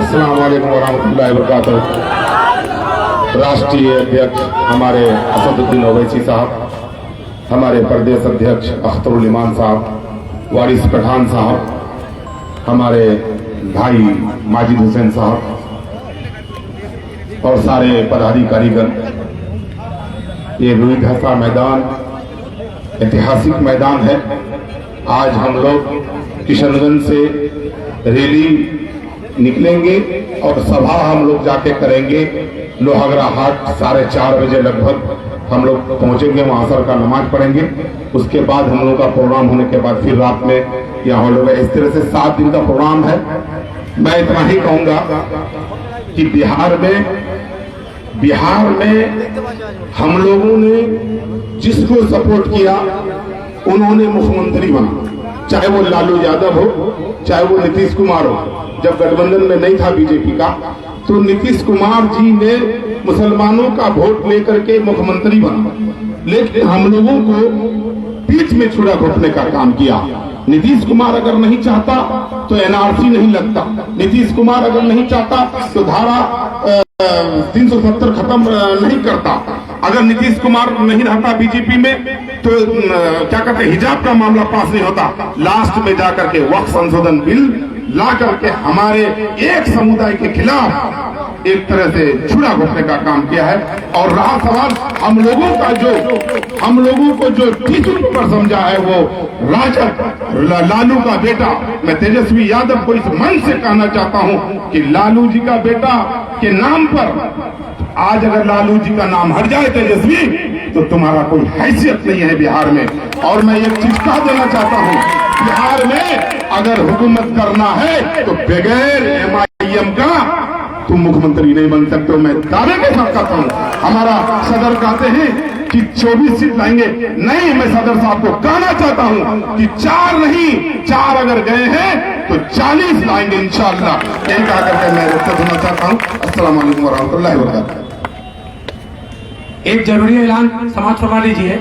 अस्सलाम वालेकुम वरहमतुल्लाहि वबरकातुहू। राष्ट्रीय अध्यक्ष हमारे असदुद्दीन ओवैसी साहब, हमारे प्रदेश अध्यक्ष अख्तरुल इमान साहब, वारिस पठान साहब, हमारे भाई माजिद हुसैन साहब और सारे पदाधिकारीगण, ये रूई घासा मैदान ऐतिहासिक मैदान है। आज हम लोग किशनगंज से रैली निकलेंगे और सभा हम लोग जाके करेंगे लोहागड़ा हाट। 4:30 बजे लगभग हम लोग पहुंचेंगे, वहां असर का नमाज पढ़ेंगे। उसके बाद हम लोग का प्रोग्राम होने के बाद फिर रात में यहाँ हम लोग, इस तरह से 7 दिन का प्रोग्राम है। मैं इतना ही कहूंगा कि बिहार में हम लोगों ने जिसको सपोर्ट किया उन्होंने मुख्यमंत्री बना, चाहे वो लालू यादव हो, चाहे वो नीतीश कुमार हो। जब गठबंधन में नहीं था बीजेपी का, तो नीतीश कुमार जी ने मुसलमानों का वोट लेकर के मुख्यमंत्री बना, लेकिन हम लोगों को बीच में छुरा घोटने का काम किया। नीतीश कुमार अगर नहीं चाहता तो एनआरसी नहीं लगता, नीतीश कुमार अगर नहीं चाहता तो धारा 370 खत्म नहीं करता, अगर नीतीश कुमार नहीं रहता बीजेपी में तो क्या कहते हैं, हिजाब का मामला पास नहीं होता। लास्ट में जाकर के वक्फ संशोधन बिल ला करके हमारे एक समुदाय के खिलाफ एक तरह से छुरा घोटने का काम किया है। और रहा सवाल हम लोगों को जो टीचर पर समझा है वो राजद लालू का बेटा, मैं तेजस्वी यादव को इस मन से कहना चाहता हूं कि लालू जी का बेटा के नाम पर आज अगर लालू जी का नाम हट जाए तेजस्वी, तो तुम्हारा कोई हैसियत नहीं है बिहार में। और मैं एक चीज कह देना चाहता हूं, बिहार में अगर हुकूमत करना है तो बगैर MIM का तुम मुख्यमंत्री नहीं बन सकते हो। मैं दावे के साथ कहता हूं, हमारा सदर कहते हैं कि 24 सीट लाएंगे, नहीं, मैं सदर साहब को कहना चाहता हूं कि 4 नहीं, 4 अगर गए हैं तो 40 लाएंगे इंशाअल्लाह। यही कहा करके मैं रुखसत होना चाहता हूं। अस्सलाम वालेकुम वरहमतुल्लाहि वबरकातुहू। एक जरूरी ऐलान समाज फरमा लीजिए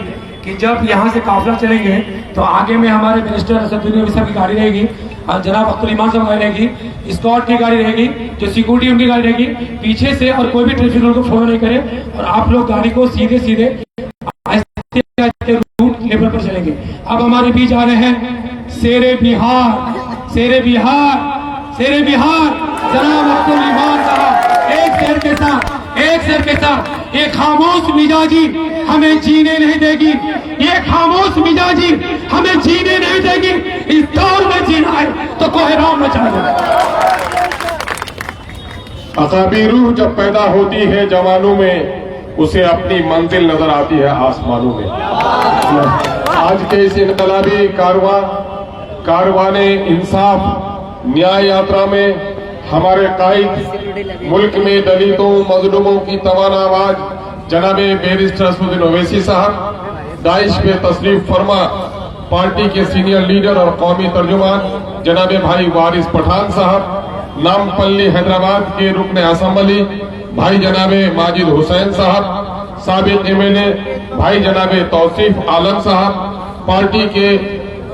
कि जब यहाँ से काफिला चलेंगे तो आगे में हमारे मिनिस्टर असदुद्दीन ओवैसी साहब की गाड़ी रहेगी और जनाब अख्तरुल इमान साहब की गाड़ी रहेगी, स्कॉट की गाड़ी रहेगी, जो सिक्योरिटी उनकी गाड़ी रहेगी पीछे से, और कोई भी ट्रैफिक रूल को फॉलो नहीं करे। और आप लोग गाड़ी को सीधे रूट लेवल पर चलेंगे। अब हमारे बीच आ रहे हैं शेरे बिहार जनाब अख्तरुल इमान साहब। एक शेर के साथ ये खामोश मिजाजी हमें जीने नहीं देगी, ये खामोश मिजाजी हमें जीने नहीं देगी। इस दौर में जीना है तो कोहराम मचा दो। अकाबी रूह जब पैदा होती है जवानों में, उसे अपनी मंजिल नजर आती है आसमानों में। आज के इस इनकलाबी कारवाने इंसाफ न्याय यात्रा में हमारे कायद, मुल्क में दलितों मजलूमों की तवाना आवाज जनाबे बैरिस्टर असदुद्दीन ओवैसी साहब, दाइश पे तशरीफ फरमा पार्टी के सीनियर लीडर और कौमी तर्जुमान जनाबे भाई वारिस पठान साहब, नामपल्ली हैदराबाद के रुकन असम्बली भाई जनाबे माजिद हुसैन साहब, साबिक MLA भाई जनाबे तौसीफ आलम साहब, पार्टी के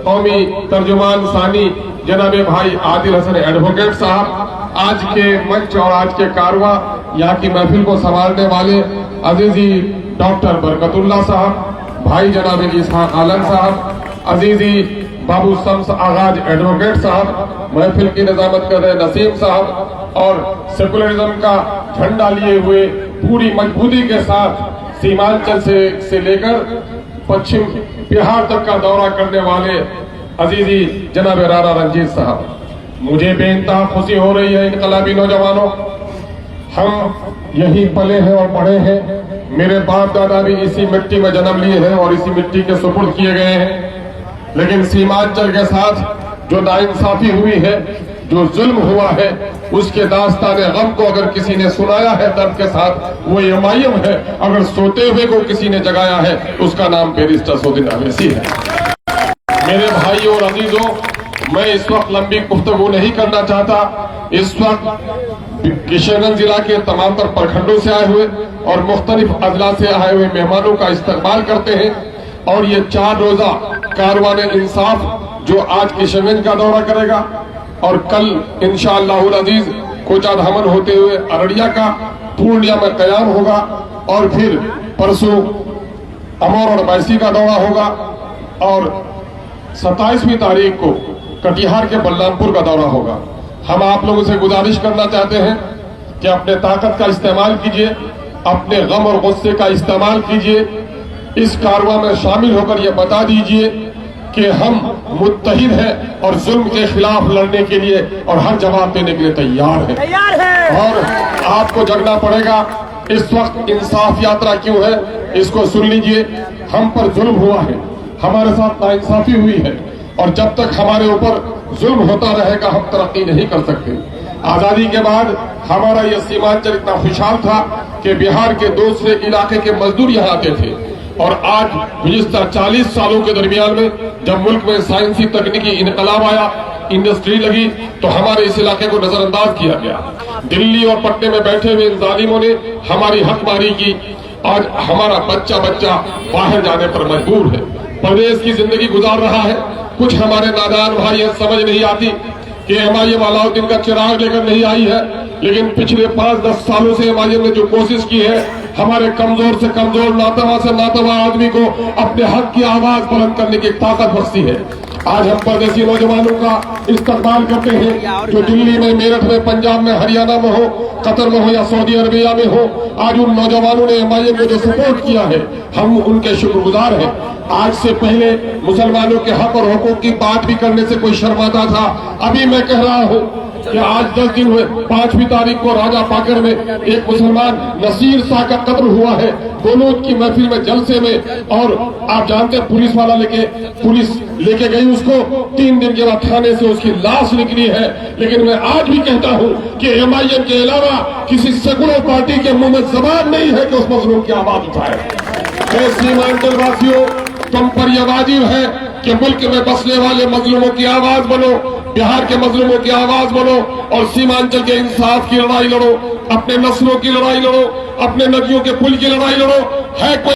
कौमी तर्जुमान सानी जनाबे भाई आदिल हसन एडवोकेट साहब, आज के मंच और आज के कारवा यहाँ की महफिल को संभालने वाले अजीजी डॉक्टर बरकतुल्ला साहब, भाई जनाबे इसहाक आलम साहब, अजीजी बाबू शम्स आगाज एडवोकेट साहब, महफिल की निजामत कर रहे नसीम साहब, और सेकुलरिज्म का झंडा लिए हुए पूरी मजबूती के साथ सीमांचल से लेकर पश्चिम बिहार तक का दौरा करने वाले अजीजी जनाब राणा रंजीत साहब, मुझे बेइंतहा खुशी हो रही है इनकलाबी नौजवानों, हम यहीं पले हैं और पढ़े हैं, मेरे बाप दादा भी इसी मिट्टी में जन्म लिए हैं और इसी मिट्टी के सुपुर्द किए गए हैं। लेकिन सीमांचल के साथ जो नाइंसाफी हुई है, जो जुल्म हुआ है, उसके दास्ताने गम को अगर किसी ने सुनाया है दर्द के साथ, वो MIM है। अगर सोते हुए को किसी ने जगाया है, उसका नाम बैरिस्टर असदुद्दीन ओवैसी है। मेरे भाइयों और अजीजों, मैं इस वक्त लंबी गुफ्तगू नहीं करना चाहता। इस वक्त किशनगंज जिला के तमाम तर प्रखंडों से आए हुए और मुख्तलिफ अजला से आए हुए मेहमानों का इस्तकबाल करते हैं। और ये 4 रोजा कारवान इंसाफ जो आज किशनगंज का दौरा करेगा और कल इंशाअल्लाहुल अजीज कोचा धामन होते हुए अररिया का पूर्णिया में कयाम होगा और फिर परसों अमौर और बैसी का दौरा होगा और 27वीं तारीख को कटिहार के बलरामपुर का दौरा होगा। हम आप लोगों से गुजारिश करना चाहते हैं कि अपने ताकत का इस्तेमाल कीजिए, अपने गम और गुस्से का इस्तेमाल कीजिए, इस कारवां में शामिल होकर यह बता दीजिए कि हम मुत्तहिद हैं और जुल्म के खिलाफ लड़ने के लिए और हर जवाब देने के लिए तैयार हैं। और आपको जगना पड़ेगा। इस वक्त इंसाफ यात्रा क्यों है, इसको सुन लीजिए। हम पर जुल्म हुआ है, हमारे साथ नाइंसाफी हुई है और जब तक हमारे ऊपर जुल्म होता रहेगा हम तरक्की नहीं कर सकते। आजादी के बाद हमारा यह सीमांचल इतना खुशहाल था कि बिहार के दूसरे इलाके के मजदूर यहाँ आते थे और आज गुज़िश्ता 40 सालों के दरमियान में जब मुल्क में साइंसी तकनीकी इनकलाब आया, इंडस्ट्री लगी, तो हमारे इस इलाके को नजरअंदाज किया गया। दिल्ली और पटने में बैठे हुए इन जालिमों ने हमारी हकमारी की। आज हमारा बच्चा बाहर जाने पर मजबूर है, प्रदेश की जिंदगी गुजार रहा है। कुछ हमारे नादान भाई हैं, समझ नहीं आती कि एमआईएम अलाउद्दीन का चिराग लेकर नहीं आई है, लेकिन पिछले 5-10 सालों से एमआईएम ने जो कोशिश की है हमारे कमजोर से कमजोर नातवा से नातवा आदमी को अपने हक की आवाज बुलंद करने की ताकत बख्शी है। आज हम परदेसी नौजवानों का इस्तेमाल करते हैं जो दिल्ली में, मेरठ में, पंजाब में, हरियाणा में हो, कतर में हो या सऊदी अरबिया में हो। आज उन नौजवानों ने एमआईएम को जो सपोर्ट किया है हम उनके शुक्रगुजार हैं। आज से पहले मुसलमानों के हक और हुकूक की बात भी करने से कोई शर्माता था। अभी मैं कह रहा हूँ कि आज 10 दिन हुए, 5वीं तारीख को राजा पाकर में एक मुसलमान नसीर शाह का कत्ल हुआ है गोलूद की महफिल में, जलसे में। और आप जानते हैं पुलिस लेके गई उसको, 3 दिन के बाद थाने से उसकी लाश निकली है। लेकिन मैं आज भी कहता हूं कि एमआईएम के अलावा किसी सेकुलर पार्टी के मुंह में जबान नहीं है कि उस मजलूम की आवाज उठाए। सीमांचल वासियों, तुम पर यह वाजिब है कि मुल्क में बसने वाले मजलूमों की आवाज बनो, बिहार के मजलूमों की आवाज बनो और सीमांचल के इंसाफ की लड़ाई लड़ो, अपने नस्लों की लड़ाई लड़ो, अपने नदियों के पुल की लड़ाई लड़ो। है कोई